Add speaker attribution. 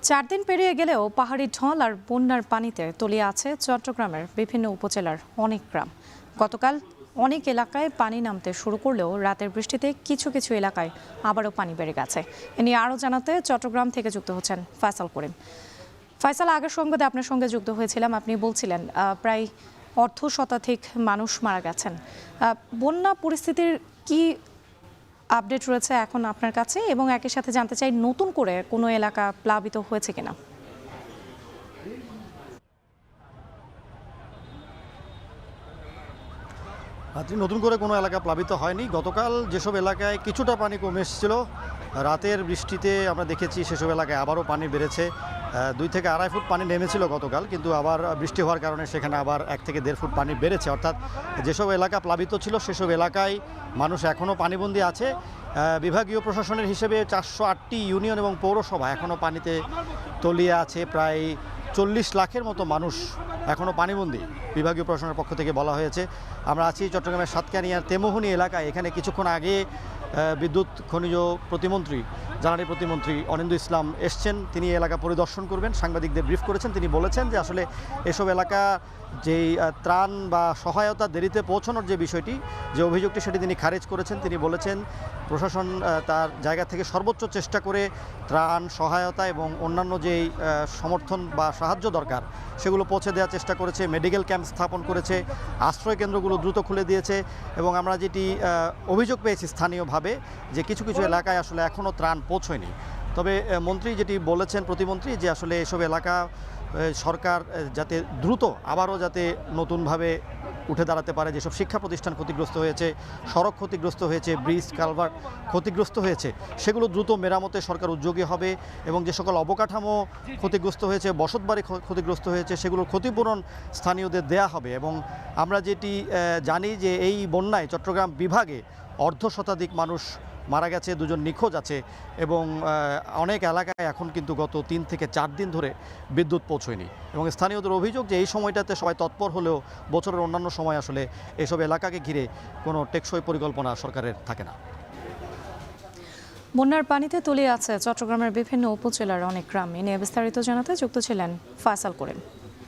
Speaker 1: 4 দিন পেরিয়ে গেলেও পাহাড়ি ঢল আর বন্যার পানিতে তলিয়ে আছে চট্টগ্রামের বিভিন্ন উপজেলার অনেক গ্রাম। গতকাল অনেক এলাকায় পানি নামতে শুরু করলেও রাতের বৃষ্টিতে কিছু কিছু এলাকায় আবারও পানি বেড়ে গেছে। এ নিয়ে আরও জানাতে চট্টগ্রাম থেকে যুক্ত হচ্ছেন ফয়সাল করিম। ফয়সাল, আগের সংবাদে আপনার সঙ্গে যুক্ত হয়েছিলাম, আপনি বলছিলেন প্রায় অর্ধশতাধিক মানুষ মারা গেছেন। বন্যা পরিস্থিতির কি আপডেট রয়েছে এখন আপনার কাছে, এবং একই সাথে জানতে চাই নতুন করে কোনো এলাকা প্লাবিত হয়েছে কিনা?
Speaker 2: নতুন করে কোনো এলাকা প্লাবিত হয়নি। গতকাল যেসব এলাকায় কিছুটা পানি কমে এসেছিল, রাতের বৃষ্টিতে আমরা দেখেছি সেসব এলাকায় আবারও পানি বেড়েছে। 2 থেকে 2.5 ফুট পানি নেমেছিল গতকাল, কিন্তু আবার বৃষ্টি হওয়ার কারণে সেখানে আবার 1 থেকে 1.5 ফুট পানি বেড়েছে। অর্থাৎ যেসব এলাকা প্লাবিত ছিল সেসব এলাকায় মানুষ এখনও পানিবন্দী আছে। বিভাগীয় প্রশাসনের হিসেবে 408টি ইউনিয়ন এবং পৌরসভা এখনও পানিতে তলিয়ে আছে। প্রায় 40 লাখের মতো মানুষ এখনও পানিবন্দী বিভাগীয় প্রশাসনের পক্ষ থেকে বলা হয়েছে। আমরা আছি চট্টগ্রামের সাতকানিয়ার তেমোহনী এলাকায়। এখানে কিছুক্ষণ আগে বিদ্যুৎ খনিজ প্রতিমন্ত্রী, জ্বালানি প্রতিমন্ত্রী অনিন্দু ইসলাম এসছেন। তিনি এলাকা পরিদর্শন করবেন, সাংবাদিকদের ব্রিফ করেছেন। তিনি বলেছেন যে আসলে এসব এলাকা যেই ত্রাণ বা সহায়তা দেরিতে পৌঁছানোর যে বিষয়টি, যে অভিযোগটি, সেটি তিনি খারিজ করেছেন। তিনি বলেছেন প্রশাসন তার জায়গা থেকে সর্বোচ্চ চেষ্টা করে ত্রাণ সহায়তা এবং অন্যান্য যেই সমর্থন বা সাহায্য দরকার সেগুলো পৌঁছে দেওয়ার চেষ্টা করেছে। মেডিকেল ক্যাম্প স্থাপন করেছে, আশ্রয় কেন্দ্রগুলো দ্রুত খুলে দিয়েছে। এবং আমরা যেটি অভিযোগ পেয়েছি স্থানীয়ভাবে, যে কিছু কিছু এলাকায় আসলে এখনও ত্রাণ পৌঁছয়নি। তবে মন্ত্রী যেটি বলেছেন, প্রতিমন্ত্রী, যে আসলে এসব এলাকা সরকার যাতে দ্রুত আবারও যাতে নতুনভাবে উঠে দাঁড়াতে পারে। যেসব শিক্ষা প্রতিষ্ঠান ক্ষতিগ্রস্ত হয়েছে, সড়ক ক্ষতিগ্রস্ত হয়েছে, ব্রিজ কালভার্ট ক্ষতিগ্রস্ত হয়েছে, সেগুলো দ্রুত মেরামতে সরকার উদ্যোগী হবে। এবং যে সকল অবকাঠামো ক্ষতিগ্রস্ত হয়েছে, বসতবাড়ি ক্ষতিগ্রস্ত হয়েছে, সেগুলোর ক্ষতিপূরণ স্থানীয়দের দেয়া হবে। এবং আমরা যেটি জানি যে এই বন্যায় চট্টগ্রাম বিভাগে অর্ধশতাধিক মানুষ মারা গেছে, 2 জন নিখোঁজ আছে। এবং অনেক এলাকায় এখন কিন্তু গত 3 থেকে 4 দিন ধরে বিদ্যুৎ পৌঁছয়নি। এবং স্থানীয়দের অভিযোগ যে এই সময়টাতে সবাই তৎপর হলেও বছরের অন্যান্য সময় আসলে এসব এলাকাকে ঘিরে কোনো টেকসই পরিকল্পনা সরকারের থাকে না।
Speaker 1: বন্যার পানিতে তলিয়ে আছে চট্টগ্রামের বিভিন্ন উপজেলার অনেক গ্রাম। এ নিয়ে বিস্তারিত জানাতে যুক্ত ছিলেন ফয়সাল করিম।